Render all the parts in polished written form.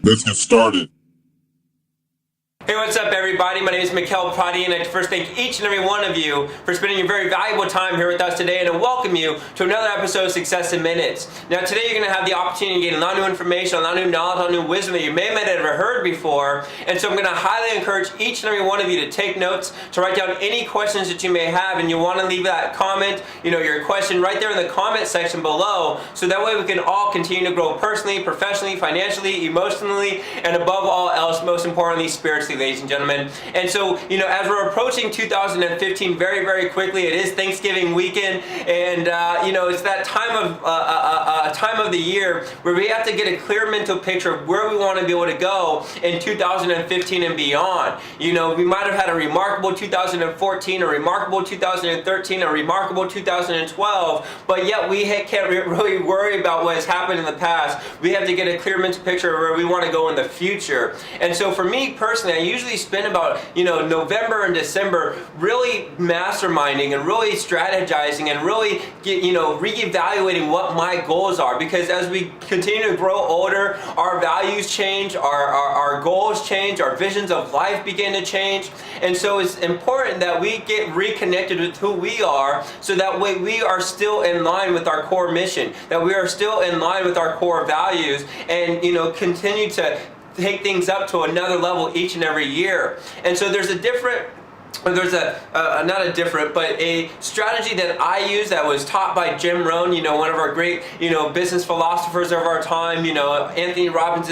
Let's get started. Hey, what's up everybody? My name is Mikal Pradia, and I'd first thank each and every one of you for spending your very valuable time here with us today, and I welcome you to another episode of Success in Minutes. Now today you're going to have the opportunity to gain a lot of new information, a lot of new knowledge, a lot of new wisdom that you may have never heard before, and so I'm going to highly encourage each and every one of you to take notes, to write down any questions that you may have, and you want to leave that comment, your question right there in the comment section below, so that way we can all continue to grow personally, professionally, financially, emotionally, and above all else, most importantly, spiritually, ladies and gentlemen. And so, as we're approaching 2015 very, very quickly, it is Thanksgiving weekend, and it's that time of the year where we have to get a clear mental picture of where we want to be able to go in 2015 and beyond. We might have had a remarkable 2014, a remarkable 2013, a remarkable 2012, but yet we can't really worry about what has happened in the past. We have to get a clear mental picture of where we want to go in the future. And so for me personally, I usually spend about November and December really masterminding and really strategizing and really reevaluating what my goals are, because as we continue to grow older, our values change, our goals change, our visions of life begin to change, and so it's important that we get reconnected with who we are, so that way we are still in line with our core mission, that we are still in line with our core values, and continue to take things up to another level each and every year. And so there's a strategy that I use that was taught by Jim Rohn, one of our great, business philosophers of our time. Anthony Robbins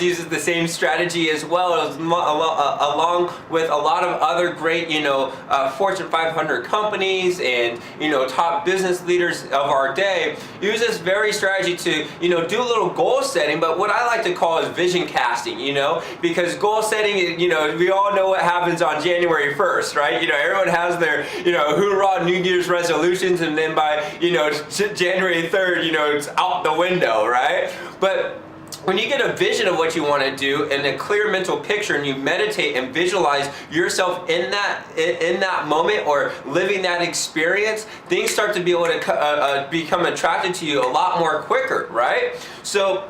uses the same strategy as well, along with a lot of other great, Fortune 500 companies and, top business leaders of our day. Use this very strategy to, do a little goal setting, but what I like to call is vision casting, because goal setting, we all know what happens on January 1st, right? Everyone has their, hoorah New Year's resolutions, and then by, January 3rd, it's out the window, right? But when you get a vision of what you want to do and a clear mental picture, and you meditate and visualize yourself in that moment or living that experience, things start to be able to become attracted to you a lot more quicker, right? So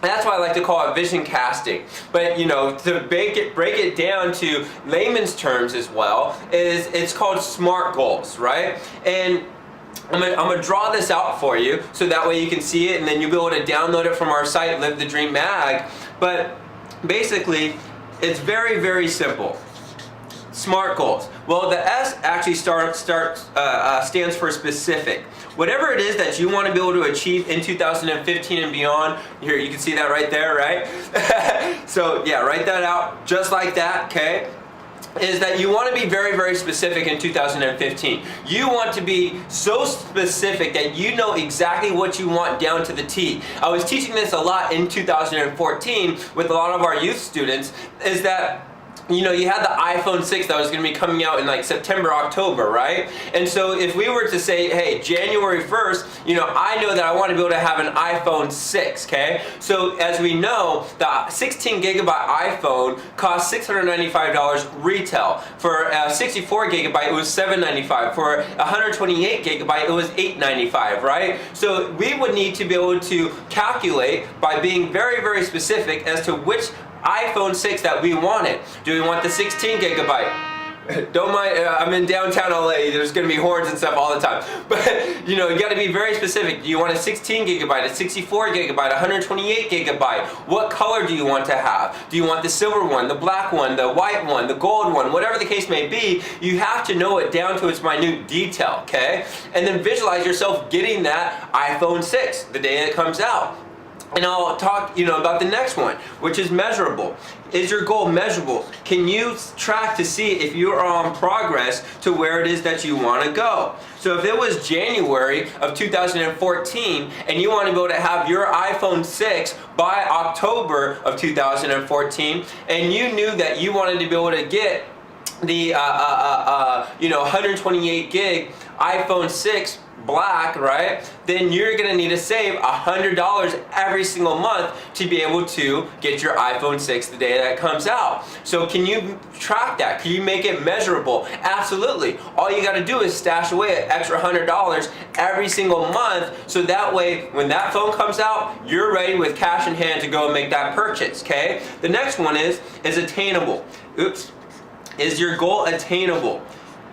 that's why I like to call it vision casting. But to break it down to layman's terms as well, it's called SMART goals, right? And I'm gonna draw this out for you so that way you can see it, and then you'll be able to download it from our site, Live the Dream Mag. But basically, it's very, very simple. SMART goals. Well, the S actually stands for specific. Whatever it is that you want to be able to achieve in 2015 and beyond, here you can see that right there, right? So yeah, write that out just like that, okay? Is that you want to be very, very specific in 2015. You want to be so specific that you know exactly what you want down to the T. I was teaching this a lot in 2014 with a lot of our youth students, is that you had the iPhone 6 that was going to be coming out in like September, October, right? And so if we were to say, hey, January 1st, I know that I want to be able to have an iPhone 6, okay? So as we know, the 16 gigabyte iPhone costs $695 retail. For a 64 gigabyte, it was $795. For 128 gigabyte, it was $895, right? So we would need to be able to calculate by being very, very specific as to which iPhone 6 that we wanted. Do we want the 16 gigabyte? Don't mind, I'm in downtown LA, there's going to be horns and stuff all the time. But, you got to be very specific. Do you want a 16 gigabyte, a 64 gigabyte, 128 gigabyte? What color do you want to have? Do you want the silver one, the black one, the white one, the gold one, whatever the case may be? You have to know it down to its minute detail, okay? And then visualize yourself getting that iPhone 6 the day it comes out. And I'll talk, about the next one, which is measurable. Is your goal measurable? Can you track to see if you are on progress to where it is that you want to go? So if it was January of 2014 and you want to be able to have your iPhone 6 by October of 2014, and you knew that you wanted to be able to get the 128 gig iPhone 6 black, right, then you're gonna need to save $100 every single month to be able to get your iPhone 6 the day that it comes out. So can you track that? Can you make it measurable? Absolutely. All you gotta do is stash away an extra $100 every single month, so that way when that phone comes out, you're ready with cash in hand to go and make that purchase, okay? The next one is attainable. Is your goal attainable?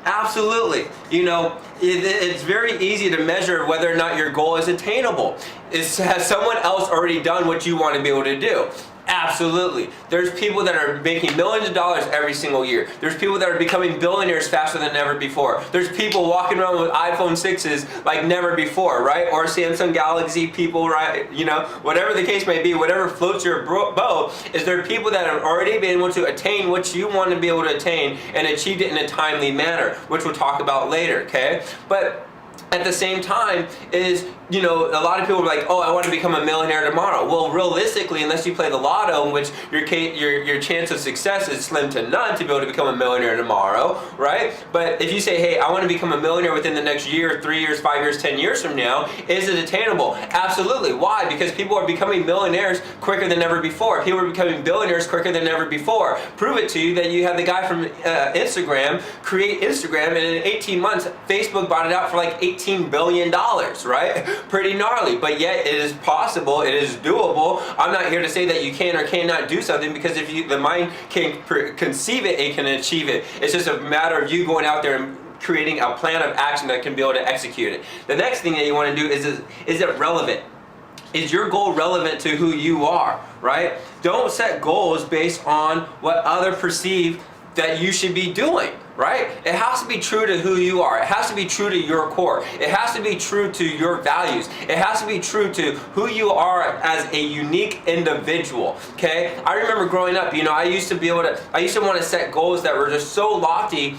Absolutely. You know, it's very easy to measure whether or not your goal is attainable. Has someone else already done what you want to be able to do? Absolutely. There's people that are making millions of dollars every single year. There's people that are becoming billionaires faster than ever before. There's people walking around with iPhone 6s like never before, right? Or Samsung Galaxy people, right? You know, whatever the case may be, whatever floats your boat, is there people that have already been able to attain what you want to be able to attain and achieved it in a timely manner, which we'll talk about later, okay? But at the same time is, you know, a lot of people are like, oh, I want to become a millionaire tomorrow. Well, realistically, unless you play the lotto, in which your chance of success is slim to none to be able to become a millionaire tomorrow, right? But if you say, hey, I want to become a millionaire within the next year, 3 years, 5 years, 10 years from now, is it attainable? Absolutely. Why? Because people are becoming millionaires quicker than ever before. People are becoming billionaires quicker than ever before. Prove it to you that you have the guy from Instagram create Instagram, and in 18 months, Facebook bought it out for like $18 billion, right? Pretty gnarly, but yet it is possible, it is doable. I'm not here to say that you can or cannot do something, because if the mind can conceive it, it can achieve it. It's just a matter of you going out there and creating a plan of action that can be able to execute it. The next thing that you want to do is it relevant? Is your goal relevant to who you are, right? Don't set goals based on what others perceive that you should be doing, right? It has to be true to who you are. It has to be true to your core. It has to be true to your values. It has to be true to who you are as a unique individual, okay? I remember growing up, you know, I used to want to set goals that were just so lofty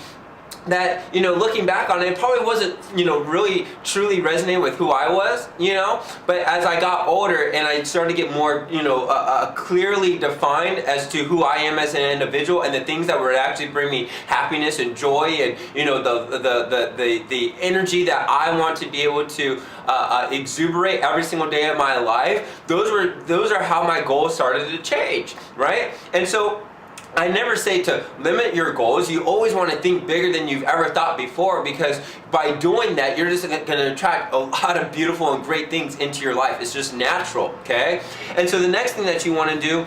that, you know, looking back on it, probably wasn't, you know, really truly resonating with who I was, you know. But as I got older and I started to get more, you know, clearly defined as to who I am as an individual and the things that would actually bring me happiness and joy and, you know, the energy that I want to be able to exuberate every single day of my life, those are how my goals started to change, right? And so I never say to limit your goals. You always want to think bigger than you've ever thought before, because by doing that, you're just going to attract a lot of beautiful and great things into your life. It's just natural, okay? And so the next thing that you want to do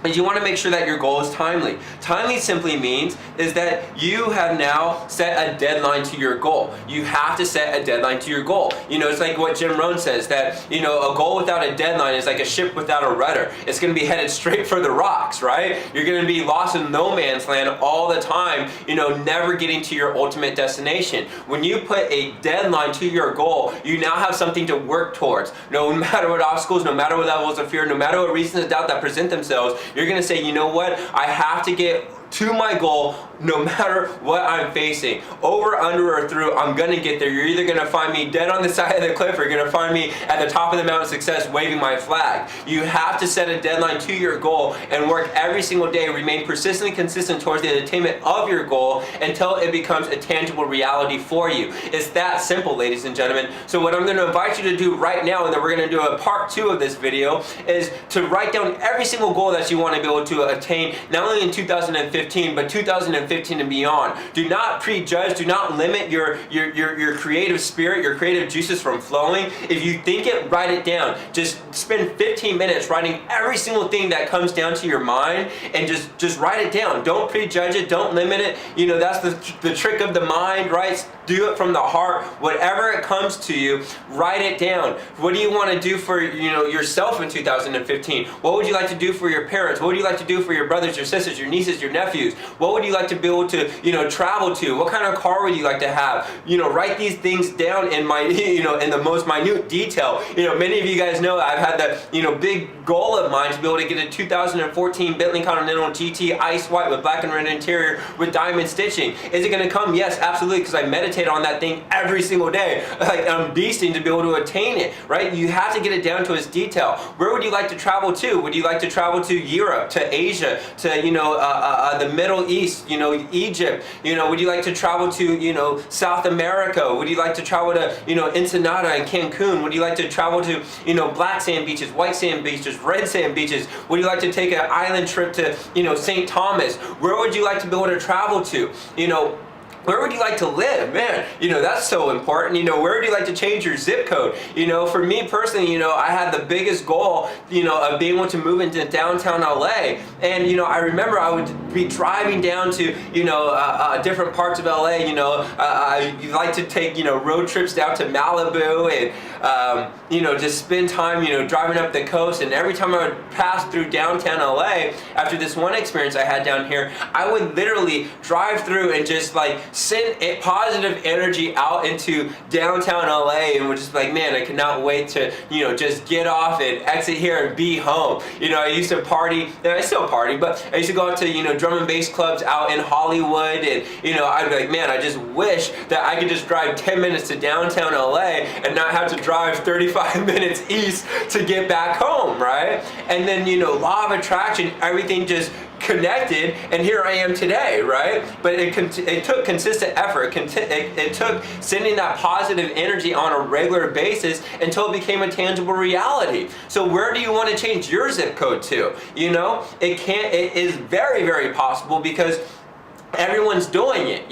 is you want to make sure that your goal is timely. Timely simply means is that you have now set a deadline to your goal. You have to set a deadline to your goal. You know, it's like what Jim Rohn says, that, you know, a goal without a deadline is like a ship without a rudder. It's going to be headed straight for the rocks, right? You're going to be lost in no man's land all the time, you know, never getting to your ultimate destination. When you put a deadline to your goal, you now have something to work towards. No matter what obstacles, no matter what levels of fear, no matter what reasons of doubt that present themselves, you're going to say, you know what, I have to get to my goal no matter what I'm facing. Over, under, or through, I'm gonna get there. You're either gonna find me dead on the side of the cliff, or you're gonna find me at the top of the mountain of success waving my flag. You have to set a deadline to your goal and work every single day, remain persistently consistent towards the attainment of your goal until it becomes a tangible reality for you. It's that simple, ladies and gentlemen. So what I'm gonna invite you to do right now, and then we're gonna do a part 2 of this video, is to write down every single goal that you wanna be able to attain, not only in 2015, but 2015 and beyond. Do not prejudge, do not limit your creative spirit, your creative juices from flowing. If you think it, write it down. Just spend 15 minutes writing every single thing that comes down to your mind, and just write it down. Don't prejudge it, don't limit it. You know, that's the trick of the mind, right? Do it from the heart. Whatever it comes to you, write it down. What do you want to do for, you know, yourself in 2015? What would you like to do for your parents? What would you like to do for your brothers, your sisters, your nieces, your nephews? What would you like to be able to, you know, travel to? What kind of car would you like to have? You know, write these things down in my, you know, in the most minute detail. You know, many of you guys know I've had the, you know, big goal of mine to be able to get a 2014 Bentley Continental GT ice white with black and red interior with diamond stitching. Is it going to come? Yes, absolutely, because I meditate on that thing every single day. Like, I'm beasting to be able to attain it, right? You have to get it down to its detail. Where would you like to travel to? Would you like to travel to Europe, to Asia, to, you know, the Middle East, Egypt? Would you like to travel to, South America? Would you like to travel to, Ensenada and Cancun? Would you like to travel to, black sand beaches, white sand beaches, red sand beaches? Would you like to take an island trip to, St. Thomas? Where would you like to be able to travel to? Where would you like to live? Man, that's so important. Where would you like to change your zip code? For me personally, I had the biggest goal, of being able to move into downtown LA. And, I remember I would be driving down to, different parts of LA. I like to take, road trips down to Malibu and, just spend time, driving up the coast. And every time I would pass through downtown LA, after this one experience I had down here, I would literally drive through and just send positive energy out into downtown LA, and we're just like, man, I cannot wait to, just get off and exit here and be home. I used to party, and I still party, but I used to go out to, drum and bass clubs out in Hollywood, and, I'd be like, man, I just wish that I could just drive 10 minutes to downtown LA and not have to drive 35 minutes east to get back home, right? And then, law of attraction, everything just connected, and here I am today, right? But it took consistent effort. It took sending that positive energy on a regular basis until it became a tangible reality. So where do you want to change your zip code to? It is very, very possible because everyone's doing it,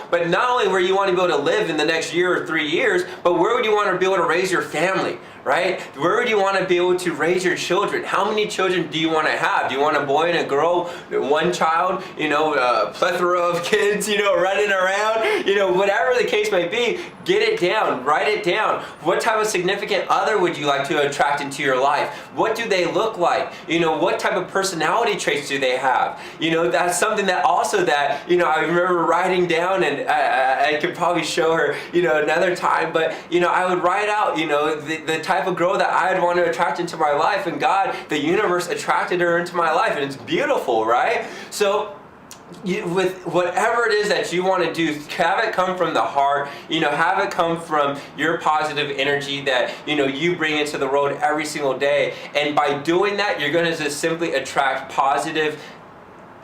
but not only where you want to be able to live in the next year or 3 years, but where would you want to be able to raise your family, right? Where would you want to be able to raise your children? How many children do you want to have? Do you want a boy and a girl, one child, a plethora of kids, running around, whatever the case may be, get it down, write it down. What type of significant other would you like to attract into your life? What do they look like? What type of personality traits do they have? That's something that also that, I remember writing down, and I could probably show her, another time, but, I would write out, the type of girl that I'd want to attract into my life, and God, the universe attracted her into my life, and it's beautiful, right? So, with whatever it is that you want to do, have it come from the heart, have it come from your positive energy that, you bring into the world every single day. And by doing that, you're going to just simply attract positive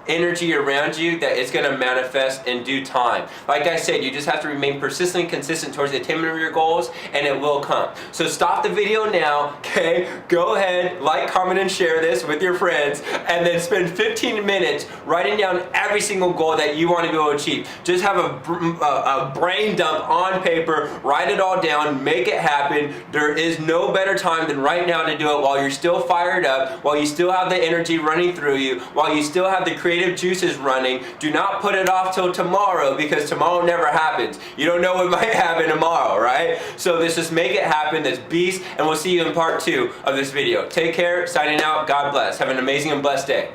energy around you that it's going to manifest in due time. Like I said, you just have to remain persistent and consistent towards the attainment of your goals, and it will come. So stop the video now, okay? Go ahead, like, comment, and share this with your friends, and then spend 15 minutes writing down every single goal that you want to be able to achieve. Just have a brain dump on paper, write it all down, make it happen. There is no better time than right now to do it while you're still fired up, while you still have the energy running through you, while you still have the creative juices running. Do not put it off till tomorrow, because tomorrow never happens. You don't know what might happen tomorrow, right? So let's just make it happen. This beast, and we'll see you in part 2 of this video. Take care. Signing out. God bless. Have an amazing and blessed day.